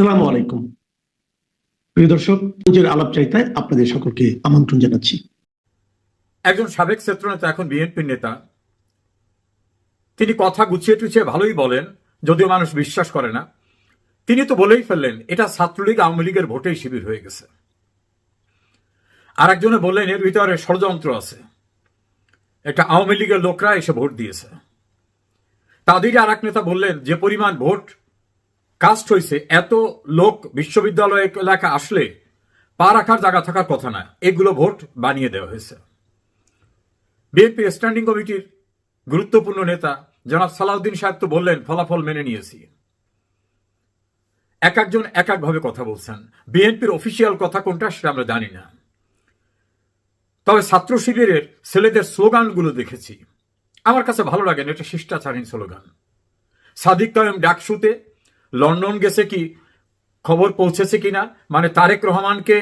আসসালামু আলাইকুম প্রিয় দর্শক, নিজের আলাপচারিতায় আপনাদের সকলকে আমন্ত্রণ জানাচ্ছি। একজন সাবেক ছাত্রনেতা, এখন বিএনপির নেতা, তিনি কথা গুছিয়ে টুছিয়ে ভালোই বলেন, যদিও মানুষ বিশ্বাস করে না। তিনি তো বলেই ফেললেন এটা ছাত্রলীগ আওয়ামী লীগের ভোটেই শিবির হয়ে গেছে। আর একজনে বললেন এর ভিতরে ষড়যন্ত্র আছে, একটা আওয়ামী লীগের লোকরা এসে ভোট দিয়েছে। তাদেরই আর এক নেতা বললেন যে পরিমাণ ভোট কাস্ট হয়েছে, এত লোক বিশ্ববিদ্যালয় এলাকা আসলে পা রাখার জায়গা থাকার কথা না, এগুলো ভোট বানিয়ে দেওয়া হয়েছে। বিএনপি স্ট্যান্ডিং কমিটির গুরুত্বপূর্ণ নেতা জনাব সালাউদ্দিন সাহেব তো বললেন ফলাফল মেনে নিয়েছি। এক একজন এক একভাবে কথা বলছেন। বিএনপির অফিসিয়াল কথা কোনটা সেটা আমরা জানি না, তবে ছাত্র শিবিরের ছেলেদের স্লোগানগুলো দেখেছি, আমার কাছে ভালো লাগে না। এটা শিষ্টাচারহীন স্লোগান। সাদিক কায়েম ডাকসুতে লন্ডন গেছে, কি খবর পৌঁছেছে কিনা, মানে তারেক রহমানকে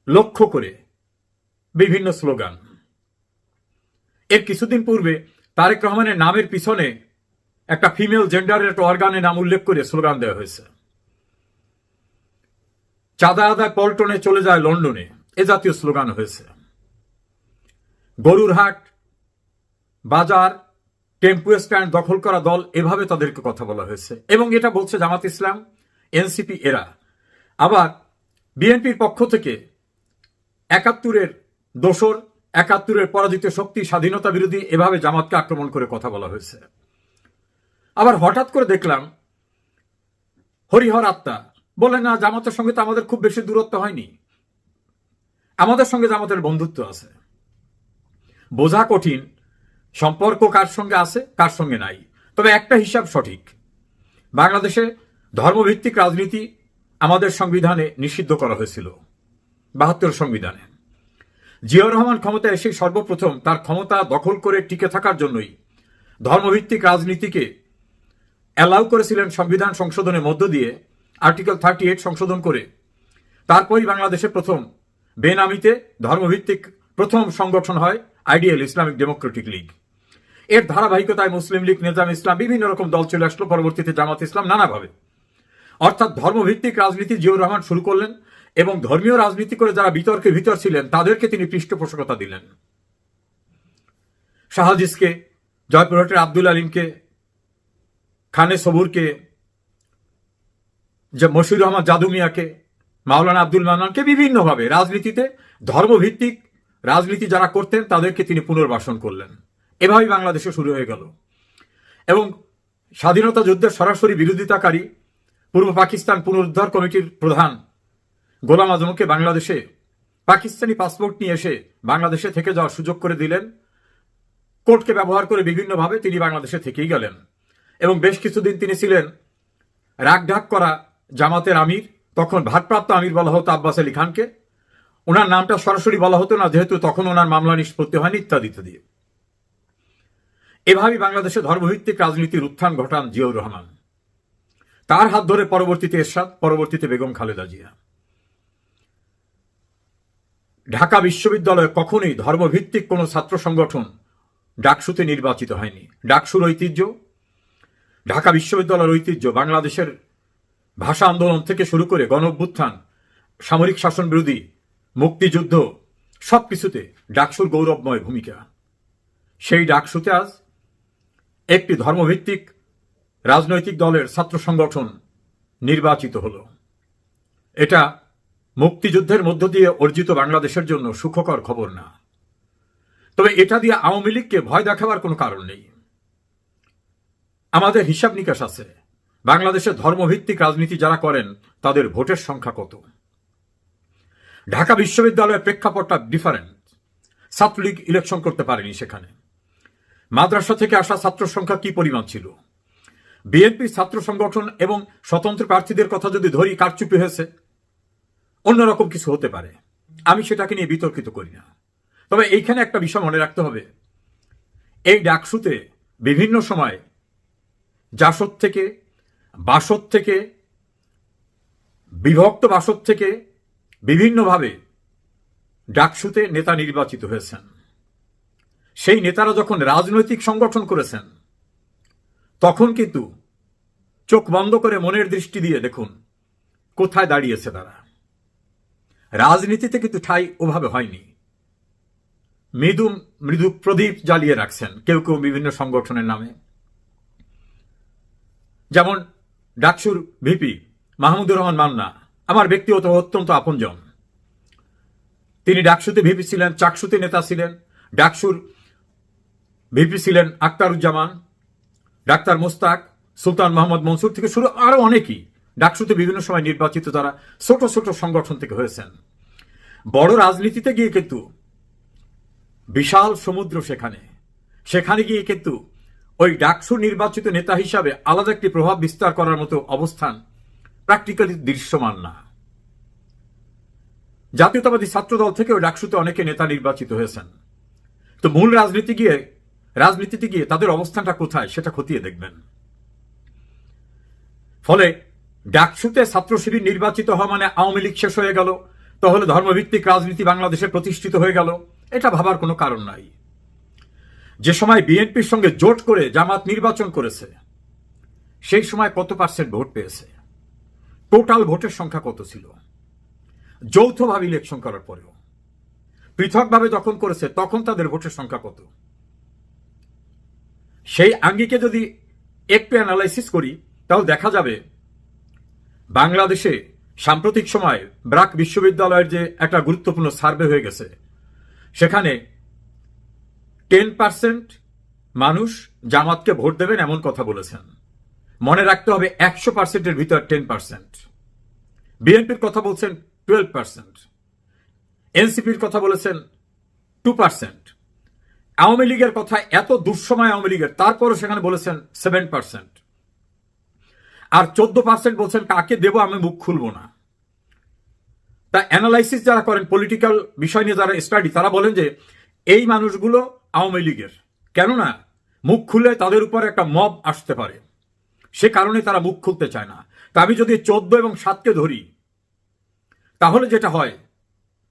লক্ষ্য করে বিভিন্ন স্লোগান। এর কিছুদিন পূর্বে তারেক রহমানের নামের পিছনে একটা ফিমেল জেন্ডারের একটা অর্গানের নাম উল্লেখ করে স্লোগান দেওয়া হয়েছে। চাঁদা আদায় পল্টনে চলে যায় লন্ডনে, এ জাতীয় স্লোগান হয়েছে। গরুর হাট, বাজার, টেম্পু স্ট্যান্ড দখল করা দল, এভাবে তাদেরকে কথা বলা হয়েছে। এবং এটা বলছে জামাত ইসলাম, এনসিপি, এরা। আবার বিএনপির পক্ষ থেকে ৭১-এর দোসর, ৭১-এর পরাজিত শক্তি, স্বাধীনতা বিরোধী, এভাবে জামাতকে আক্রমণ করে কথা বলা হয়েছে। আবার হঠাৎ করে দেখলাম হরিহর আত্মা বলে, না জামাতের সঙ্গে তো আমাদের খুব বেশি দূরত্ব হয়নি, আমাদের সঙ্গে জামাতের বন্ধুত্ব আছে। বোঝা কঠিন সম্পর্ক কার সঙ্গে আছে কার সঙ্গে নাই। তবে একটা হিসাব সঠিক, বাংলাদেশে ধর্মভিত্তিক রাজনীতি আমাদের সংবিধানে নিষিদ্ধ করা হয়েছিল, ৭২ সংবিধানে। জিয়াউর রহমান ক্ষমতায় এসে সর্বপ্রথম তার ক্ষমতা দখল করে টিকে থাকার জন্যই ধর্মভিত্তিক রাজনীতিকে অ্যালাউ করেছিলেন সংবিধান সংশোধনের মধ্য দিয়ে, আর্টিকেল 38 সংশোধন করে। তারপরই বাংলাদেশে প্রথম বেনামিতে ধর্মভিত্তিক প্রথম সংগঠন হয় আইডিয়াল ইসলামিক ডেমোক্রেটিক লীগ। এর ধারাবাহিকতায় মুসলিম লীগ, নিজাম ইসলাম, বিভিন্ন রকম দল চলে আসলো, পরবর্তীতে জামাত ইসলাম, নানাভাবে। অর্থাৎ ধর্মভিত্তিক রাজনীতি জিয়াউর রহমান শুরু করলেন, এবং ধর্মীয় রাজনীতি করে যারা বিতর্কের ভিতর ছিলেন তাদেরকে তিনি পৃষ্ঠপোষকতা দিলেন। শাহাদিসকে, জয়পুরহাটের আব্দুল আলিমকে, খানে সবুরকে, মশিউর রহমান জাদু মিয়াকে, মাওলানা আব্দুল মান্নানকে, বিভিন্নভাবে রাজনীতিতে ধর্মভিত্তিক রাজনীতি যারা করতেন তাদেরকে তিনি পুনর্বাসন করলেন। এভাবেই বাংলাদেশে শুরু হয়ে গেল। এবং স্বাধীনতা যুদ্ধের সরাসরি বিরোধিতাকারী পূর্ব পাকিস্তান পুনরুদ্ধার কমিটির প্রধান গোলাম আজমকে বাংলাদেশে পাকিস্তানি পাসপোর্ট নিয়ে এসে বাংলাদেশে থেকে যাওয়ার সুযোগ করে দিলেন। কোর্টকে ব্যবহার করে বিভিন্নভাবে তিনি বাংলাদেশে থেকেই গেলেন। এবং বেশ কিছুদিন তিনি ছিলেন রাগঢাক করা জামাতের আমির, তখন ভারপ্রাপ্ত আমির বলা হতো আব্বাস আলী খানকে। ওনার নামটা সরাসরি বলা হতো না, যেহেতু তখন ওনার মামলা নিষ্পত্তি হয়নি, ইত্যাদি ইত্যাদি। এভাবেই বাংলাদেশে ধর্মভিত্তিক রাজনীতির উত্থান ঘটান জিয়াউর রহমান। তার হাত ধরে পরবর্তীতে এরশাদ, পরবর্তীতে বেগম খালেদা জিয়া। ঢাকা বিশ্ববিদ্যালয়ে কখনোই ধর্মভিত্তিক কোনো ছাত্র সংগঠন ডাকসুতে নির্বাচিত হয়নি। ডাকসুর ঐতিহ্য, ঢাকা বিশ্ববিদ্যালয়ের ঐতিহ্য, বাংলাদেশের ভাষা আন্দোলন থেকে শুরু করে গণ অভ্যুত্থান, সামরিক শাসন বিরোধী, মুক্তিযুদ্ধ, সবকিছুতে ডাকসুর গৌরবময় ভূমিকা। সেই ডাকসুতে আজ একটি ধর্মভিত্তিক রাজনৈতিক দলের ছাত্র সংগঠন নির্বাচিত হল। এটা মুক্তিযুদ্ধের মধ্য দিয়ে অর্জিত বাংলাদেশের জন্য সুখকর খবর না। তবে এটা দিয়ে আওয়ামী লীগকে ভয় দেখাবার কোনো কারণ নেই। আমাদের হিসাব নিকাশ আছে, বাংলাদেশে ধর্মভিত্তিক রাজনীতি যারা করেন তাদের ভোটের সংখ্যা কত। ঢাকা বিশ্ববিদ্যালয়ের প্রেক্ষাপটটা ডিফারেন্ট। ছাত্রলীগ ইলেকশন করতে পারেনি সেখানে। মাদ্রাসা থেকে আসা ছাত্র সংখ্যা কি পরিমাণ ছিল। বিএনপি ছাত্র সংগঠন এবং স্বতন্ত্র প্রার্থীদের কথা যদি ধরি, কারচুপি হয়েছে, অন্যরকম কিছু হতে পারে, আমি সেটাকে নিয়ে বিতর্কিত করি না। তবে এইখানে একটা বিষয় মনে রাখতে হবে, এই ডাকসুতে বিভিন্ন সময় জাসদ থেকে, বাসদ থেকে, বিভক্ত বাসদ থেকে বিভিন্নভাবে ডাকসুতে নেতা নির্বাচিত হয়েছেন। সেই নেতারা যখন রাজনৈতিক সংগঠন করেছেন তখন কিন্তু চোখ বন্ধ করে মনের দৃষ্টি দিয়ে দেখুন কোথায় দাঁড়িয়েছে তারা। রাজনীতিতে কিন্তু ঠাঁই ওভাবে হয়নি। মৃদু মৃদু প্রদীপ জ্বালিয়ে রাখছেন কেউ কেউ বিভিন্ন সংগঠনের নামে। যেমন ডাকসুর ভিপি মাহমুদুর রহমান মান্না আমার ব্যক্তিগত অত্যন্ত আপনজন। তিনি ডাকসুতে ভিপি ছিলেন, চাকসুতে নেতা ছিলেন, ডাকসুর ভিপি ছিলেন আক্তারুজ্জামান, ডাক্তার মোস্তাক, সুলতান মোহাম্মদ মনসুর থেকে শুরু আরো অনেকেই ডাকসুতে বিভিন্ন সময় নির্বাচিত তারা ছোট ছোট সংগঠন থেকে হয়েছেন। বড় রাজনীতিতে গিয়ে কিন্তু বিশাল সমুদ্র, সেখানে গিয়ে কিন্তু ওই ডাকসুর নির্বাচিত নেতা হিসাবে আলাদা একটি প্রভাব বিস্তার করার মতো অবস্থান প্র্যাকটিক্যালি দৃশ্যমান না। জাতীয়তাবাদী ছাত্রদল থেকে ওই ডাকসুতে অনেকে নেতা নির্বাচিত হয়েছেন। তো মূল রাজনীতিতে গিয়ে তাদের অবস্থানটা কোথায় সেটা খতিয়ে দেখবেন। ফলে ডাকসুতে ছাত্র শিবির নির্বাচিত হওয়া মানে আওয়ামী লীগ শেষ হয়ে গেল, তাহলে ধর্মভিত্তিক রাজনীতি বাংলাদেশে প্রতিষ্ঠিত হয়ে গেল, এটা ভাবার কোনো কারণ নাই। যে সময় বিএনপির সঙ্গে জোট করে জামাত নির্বাচন করেছে সেই সময় কত পার্সেন্ট ভোট পেয়েছে? টোটাল ভোটের সংখ্যা কত ছিল? যৌথভাবে ইলেকশন করার পরেও পৃথকভাবে যখন করেছে তখন তাদের ভোটের সংখ্যা কত? সেই আঙ্গিকে যদি একটু অ্যানালাইসিস করি তাহলে দেখা যাবে বাংলাদেশে সাম্প্রতিক সময়ে ব্র্যাক বিশ্ববিদ্যালয়ের যে একটা গুরুত্বপূর্ণ সার্ভে হয়ে গেছে সেখানে 10% মানুষ জামাতকে ভোট দেবেন এমন কথা বলেছেন। মনে রাখতে হবে 100%-এর ভিতর 10%। বিএনপির কথা বলছেন 12%, এনসিপির কথা বলেছেন 2%, আওয়ামী লীগের কথা এত দুঃসময় আওয়ামী লীগের তারপরও সেখানে বলেছেন 7%, আর 14% বলছেন কাকে দেব আমি মুখ খুলব না। তা অ্যানালাইসিস যারা করেন, পলিটিক্যাল বিষয় নিয়ে যারা স্টাডি, তারা বলেন যে এই মানুষগুলো আওয়ামী লীগের, কেননা মুখ খুললে তাদের উপর একটা মব আসতে পারে, সে কারণে তারা মুখ খুলতে চায় না। তা আমি যদি 14 এবং 7কে ধরি তাহলে যেটা হয়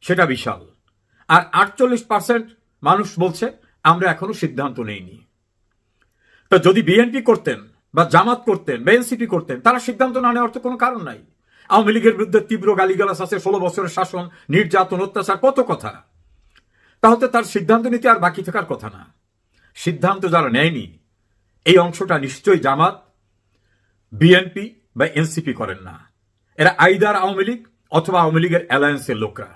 সেটা বিশাল। আর 48% মানুষ বলছে আমরা এখনো সিদ্ধান্ত নেইনি। তো যদি বিএনপি করতেন বা জামাত করতেন বা এনসিপি করতেন, তারা সিদ্ধান্ত না নেওয়ার তো কোনো কারণ নাই। আওয়ামী লীগের বিরুদ্ধে তীব্র গালিগালাজ আছে, 16 বছরের শাসন, নির্যাতন, অত্যাচার, কত কথা। তাহলে তার সিদ্ধান্ত নিতে আর বাকি থাকার কথা না। সিদ্ধান্ত যারা নেয়নি এই অংশটা নিশ্চয়ই জামাত, বিএনপি বা এনসিপি করেন না। এরা আইদার আওয়ামী লীগ অথবা আওয়ামী লীগের অ্যালায়েন্সের লোকরা।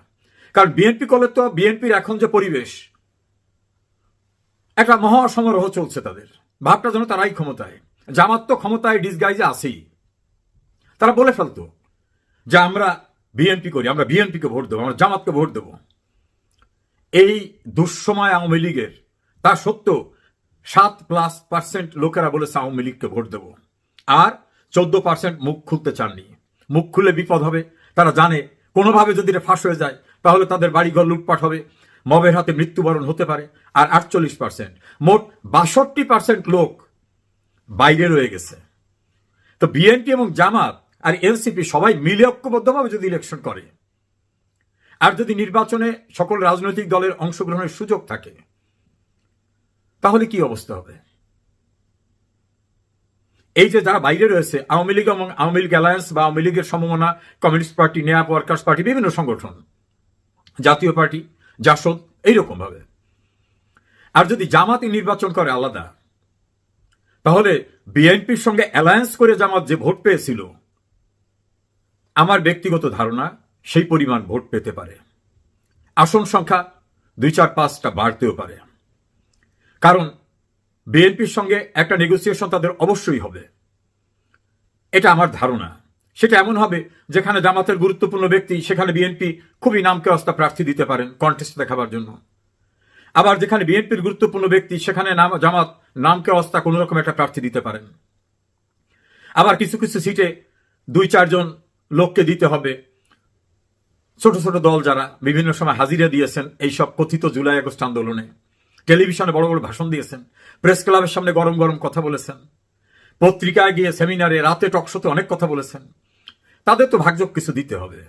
কারণ বিএনপি করলে তো বিএনপির এখন যে পরিবেশ, একটা মহাসমারোহ চলছে তাদের, ভাবটা যেন তারাই ক্ষমতায়। জামাত তো ক্ষমতায় ডিসগাইজে আছেই। তারা বলে ফেলতো যে আমরা বিএনপি করি, আমরা বিএনপিকে ভোট দেবো, আমরা জামাতকে ভোট দেবো। এই দুঃসময় আওয়ামী লীগের তা সত্ত্বেও 7+% লোকেরা বলেছে আওয়ামী লীগকে ভোট দেব, আর 14% মুখ খুলতে চাননি। মুখ খুলে বিপদ হবে, তারা জানে কোনোভাবে যদি এটা ফাঁস হয়ে যায় তাহলে তাদের বাড়িঘর লুটপাট হবে, মবের হাতে মৃত্যুবরণ হতে পারে। আর 48%, মোট 62% লোক বাইরে রয়ে গেছে। তো বিএনপি এবং জামাত আর এনসিপি সবাই মিলে ঐক্যবদ্ধভাবে যদি ইলেকশন করে, আর যদি নির্বাচনে সকল রাজনৈতিক দলের অংশগ্রহণের সুযোগ থাকে, তাহলে কি অবস্থা হবে? এই যে যারা বাইরে রয়েছে, আওয়ামী লীগ এবং আওয়ামী লীগ অ্যালায়েন্স বা আওয়ামী লীগের সমমনা, communist party, NAP workers party, বিভিন্ন সংগঠন, জাতীয় পার্টি, জাসদ, এইরকম ভাবে। আর যদি জামাত নির্বাচন করে আলাদা, তাহলে বিএনপির সঙ্গে অ্যালায়েন্স করে জামাত যে ভোট পেয়েছিল, আমার ব্যক্তিগত ধারণা সেই পরিমাণ ভোট পেতে পারে। আসন সংখ্যা 2-4-5টা বাড়তেও পারে। কারণ বিএনপির সঙ্গে একটা নেগোসিয়েশন তাদের অবশ্যই হবে, এটা আমার ধারণা। সেটা এমন হবে যেখানে জামাতের গুরুত্বপূর্ণ ব্যক্তি, সেখানে বিএনপি খুবই নামকে অস্তা প্রার্থী দিতে পারেন কন্টেস্ট দেখাবার জন্য। আবার যেখানে বিএনপির গুরুত্বপূর্ণ ব্যক্তি, সেখানে জামাত নামকে অস্তা কোন রকম একটা প্রার্থী দিতে পারেন। আবার কিছু কিছু সিটে 2-4 জন লোককে দিতে হবে। ছোট ছোট দল যারা বিভিন্ন সময় হাজিরা দিয়েছেন এইসব কথিত জুলাই আগস্ট আন্দোলনে, টেলিভিশনে বড় বড় ভাষণ দিয়েছেন, প্রেস ক্লাবের সামনে গরম গরম কথা বলেছেন, পত্রিকায় গিয়ে, সেমিনারে, রাতে টকশোতে অনেক কথা বলেছেন, তাদের তো ভাগযোগ কিছু দিতে হবে।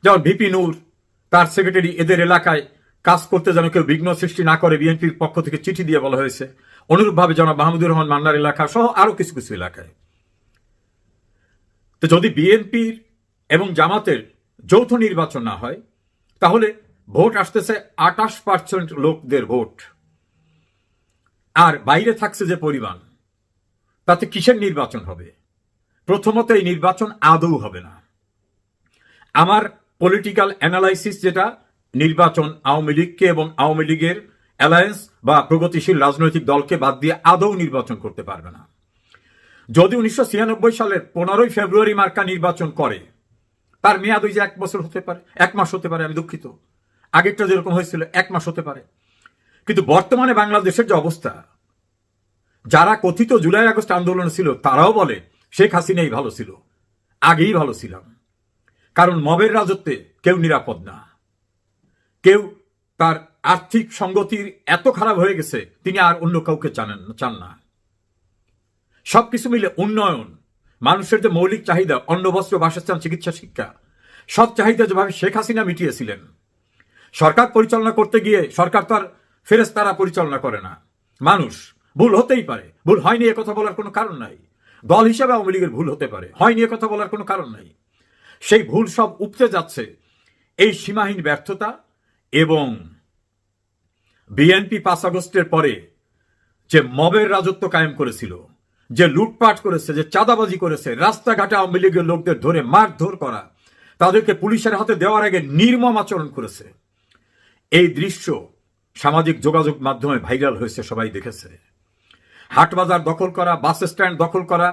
যেমন ভিপি নূর, তার সেক্রেটারি, এদের এলাকায় কাজ করতে যেন কেউ বিঘ্ন সৃষ্টি না করে বিএনপির পক্ষ থেকে চিঠি দিয়ে বলা হয়েছে। অনুরূপভাবে জনাব মাহমুদুর রহমান মান্নার এলাকা সহ আরো কিছু কিছু এলাকায়। তো যদি বিএনপির এবং জামাতের যৌথ নির্বাচন না হয় তাহলে ভোট আসতেছে 28% লোকদের ভোট, আর বাইরে থাকছে যে পরিমাণ, তাতে কিসের নির্বাচন হবে? প্রথমত এই নির্বাচন আদৌ হবে না। আমার পলিটিক্যাল অ্যানালাইসিস যেটা, নির্বাচন আওয়ামী লীগকে এবং আওয়ামী লীগের অ্যালায়েন্স বা প্রগতিশীল রাজনৈতিক দলকে বাদ দিয়ে আদৌ নির্বাচন করতে পারবে না। যদি 1996 সালের 15 ফেব্রুয়ারি মার্কা নির্বাচন করে, তার মেয়াদ ওই যে 1 বছর হতে পারে, 1 মাস হতে পারে, আমি দুঃখিত, আগেরটা যেরকম হয়েছিল 1 মাস হতে পারে। কিন্তু বর্তমানে বাংলাদেশের যে অবস্থা, যারা কথিত জুলাই আগস্ট আন্দোলন ছিল তারাও বলে শেখ হাসিনাই ভালো ছিল, আগেই ভালো ছিলাম। কারণ মবের রাজত্বে কেউ নিরাপদ না, কেউ তার আর্থিক সঙ্গতির এত খারাপ হয়ে গেছে তিনি আর অন্য কাউকে চান না। সবকিছু মিলে উন্নয়ন, মানুষের যে মৌলিক চাহিদা, অন্ন বস্ত্র বাসস্থান চিকিৎসা শিক্ষা, সব চাহিদা যেভাবে শেখ হাসিনা মিটিয়েছিলেন, সরকার পরিচালনা করতে গিয়ে সরকার তো আর ফেরেশতারা পরিচালনা করে না। মানুষ ভুল হতেই পারে, ভুল হয়নি এ কথা বলার কোনো কারণ নাই। দল হিসাবে আওয়ামী লীগের ভুল হতে পারে, হয়নি এ কথা বলার কোনো কারণ নাই। সেই ভুল সব উপচে যাচ্ছে এই সীমাহীন ব্যর্থতা এবং বিএনপি 5 আগস্টের পরে যে মবের রাজত্ব কায়েম করেছিল, যে লুটপাট করেছে, যে চাঁদাবাজি করেছে, রাস্তাঘাটে আওয়ামী লীগের লোকদের ধরে মারধর করা, তাদেরকে পুলিশের হাতে দেওয়ার আগে নির্মম আচরণ করেছে, এই দৃশ্য সামাজিক যোগাযোগ মাধ্যমে ভাইরাল হয়েছে, সবাই দেখেছে। হাটবাজার দখল করা, বাস স্ট্যান্ড দখল করা,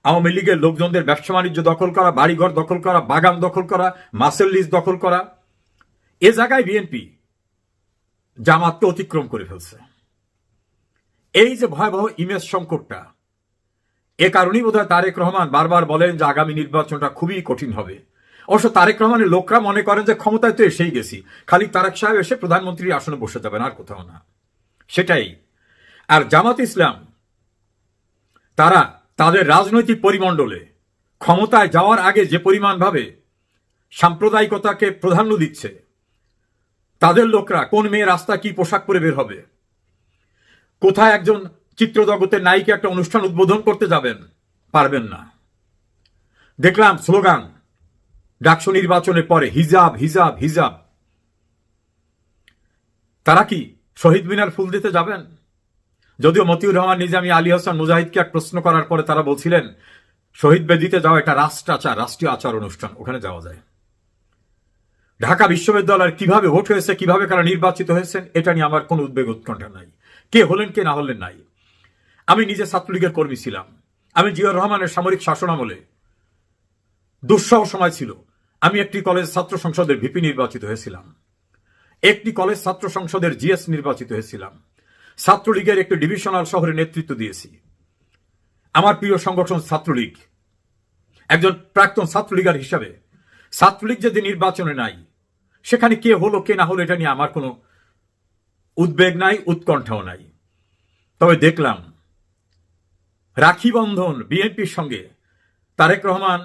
আওয়ামী লীগের লোকজনদের ব্যবসা বাণিজ্য দখল করা, বাড়িঘর দখল করা, বাগান দখল করা, মাসের লিজ দখল করা, এ জায়গায় বিএনপি জামাতকে অতিক্রম করে ফেলছে। এই যে ভয়াবহ ইমেজ সংকটটা, এ কারণেই বোধহয় তারেক রহমান বারবার বলেন যে আগামী নির্বাচনটা খুবই কঠিন হবে। অবশ্য তারেক রহমানের লোকরা মনে করেন যে ক্ষমতায় তো এসেই গেছি, খালি তারেক সাহেব এসে প্রধানমন্ত্রীর আসনে বসে যাবেন, আর কোথাও না, সেটাই। আর জামাত ইসলাম তারা তাদের রাজনৈতিক পরিমণ্ডলে ক্ষমতায় যাওয়ার আগে যে পরিমাণ ভাবে সাম্প্রদায়িকতাকে প্রাধান্য দিচ্ছে, তাদের লোকরা কোন মেয়ে রাস্তা কি পোশাক পরে বের হবে, কোথায় একজন চিত্রজগতের নায়িকা একটা অনুষ্ঠান উদ্বোধন করতে যাবেন, পারবেন না। দেখলাম স্লোগান ডাকসু নির্বাচনের পরে, হিজাব হিজাব হিজাব। তারা কি শহীদ মিনার ফুল দিতে যাবেন? যদিও মতিউর রহমান নিজামী, আলী হাসান মুজাহিদকে এক প্রশ্ন করার পরে তারা বলছিলেন শহীদ বেদিতে যাওয়া একটা রাষ্ট্রীয় আচার অনুষ্ঠান, ওখানে যাওয়া যায়। ঢাকা বিশ্ববিদ্যালয়ের কিভাবে ভোট হয়েছে, কিভাবে কারা নির্বাচিত হয়েছেন, এটা নিয়ে আমার কোনো উদ্বেগ উৎকণ্ঠা নাই। কে হলেন কে না হলেন নাই। আমি নিজে ছাত্রলীগের কর্মী ছিলাম। আমি জিয়াউর রহমানের সামরিক শাসনামলে দুঃসহ সময় ছিল, আমি একটি কলেজ ছাত্র সংসদের ভিপি নির্বাচিত হয়েছিলাম, একটি কলেজ ছাত্র সংসদের জিএস নির্বাচিত হয়েছিলাম, ছাত্রলীগের একটি ডিভিশনাল শহরে নেতৃত্ব দিয়েছি। আমার প্রিয় সংগঠন ছাত্রলীগ, একজন প্রাক্তন ছাত্রলীগার হিসাবে ছাত্রলীগ যদি নির্বাচনে নাই, সেখানে কে হলো কে না হলো এটা নিয়ে আমার কোনো উদ্বেগ নাই, উৎকণ্ঠাও নাই। তবে দেখলাম রাখি বন্ধন বিএনপির সঙ্গে তারেক রহমান,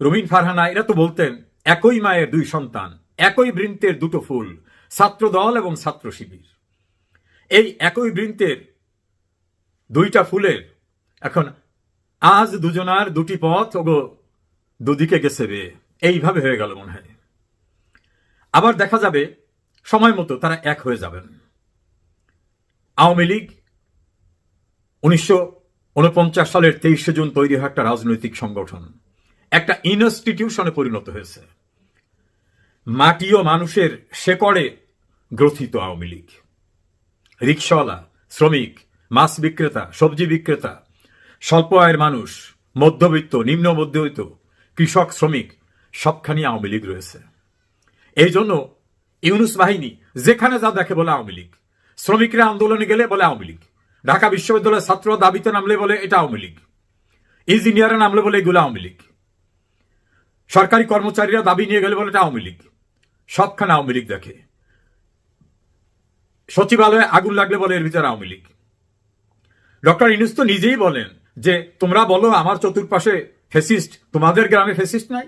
রুমিন ফারহানা এরা তো বলতেন একই মায়ের 2 সন্তান, একই বৃন্তের 2টো ফুল, ছাত্র দল এবং ছাত্র শিবির। এই একই বৃন্তের 2টা ফুলের এখন আজ দুজনার 2টি পথ ওগো দুদিকে গেছে রে, এইভাবে হয়ে গেল মনে হয়। আবার দেখা যাবে সময় মতো তারা এক হয়ে যাবেন। আওয়ামী লীগ 1949 সালের 23শে জুন তৈরি হয় একটা রাজনৈতিক সংগঠন, একটা ইনস্টিটিউশনে পরিণত হয়েছে। মাটি ও মানুষের শেকড়ে গ্রথিত আওয়ামী লীগ। রিকশাওয়ালা, শ্রমিক, মাছ বিক্রেতা, সবজি বিক্রেতা, স্বল্প আয়ের মানুষ, মধ্যবিত্ত, নিম্ন মধ্যবিত্ত, কৃষক, শ্রমিক, সবখানি আওয়ামী লীগ রয়েছে। এই জন্য ইউনুস বাহিনী যেখানে যা দেখে বলে আওয়ামী লীগ। শ্রমিকরা আন্দোলনে গেলে বলে আওয়ামী লীগ, ঢাকা বিশ্ববিদ্যালয়ের ছাত্ররা দাবিতে নামলে বলে এটা আওয়ামী লীগ, ইঞ্জিনিয়াররা নামলে বলে এগুলো আওয়ামী লীগ, সরকারি কর্মচারীরা দাবি নিয়ে গেলে বলে এটা আওয়ামী লীগ। সবখানে আওয়ামী লীগ দেখে। সচিবালয়ে আগুন লাগলে বলে এর ভিতরে আওয়ামী লীগ। ডক্টর ইউনূস তো নিজেই বলেন যে তোমরা বলো আমার চতুর্পাশে ফ্যাসিস্ট, তোমাদের গ্রামে ফ্যাসিস্ট নাই।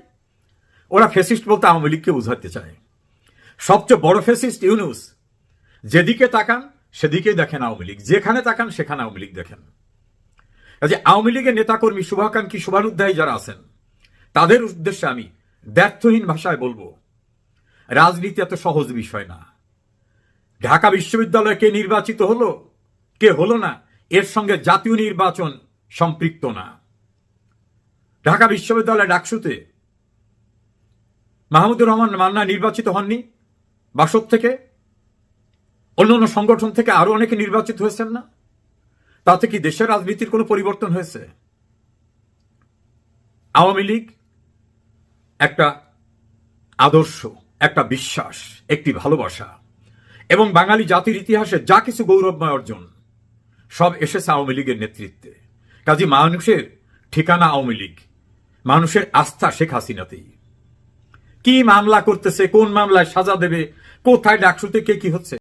ওরা ফ্যাসিস্ট বলতে আওয়ামী লীগকে বুঝাতে চায়। সবচেয়ে বড় ফ্যাসিস্ট ইউনূস, যেদিকে তাকান সেদিকেই দেখেন আওয়ামী লীগ, যেখানে তাকান সেখানে আওয়ামী লীগ দেখেন। কাজে আওয়ামী লীগের নেতাকর্মী, শুভাকাঙ্ক্ষী, শুভানুধ্যায়ী যারা আছেন, তাদের উদ্দেশ্যে আমি ব্যর্থহীন ভাষায় বলবো, রাজনীতি এত সহজ বিষয় না। ঢাকা বিশ্ববিদ্যালয়ে কে নির্বাচিত হলো কে হলো না, এর সঙ্গে জাতীয় নির্বাচন সম্পৃক্ত না। ঢাকা বিশ্ববিদ্যালয় ডাকসুতে মাহমুদুর রহমান মান্না নির্বাচিত হননি বাসদ থেকে, অন্যান্য সংগঠন থেকে আরো অনেকে নির্বাচিত হয়েছেন না? তাতে কি দেশের রাজনীতির কোনো পরিবর্তন হয়েছে? আওয়ামী লীগ একটা আদর্শ, একটা বিশ্বাস, একটি ভালোবাসা এবং বাঙালি জাতির ইতিহাসে যা কিছু গৌরবময় অর্জন সব এসেছে আওয়ামী লীগের নেতৃত্বে। কাজী মানুষের ঠিকানা আওয়ামী লীগ, মানুষের আস্থা শেখ হাসিনাতেই। কি মামলা করতেছে, কোন মামলায় সাজা দেবে, কোথায় ডাকসুতে কে কি হচ্ছে,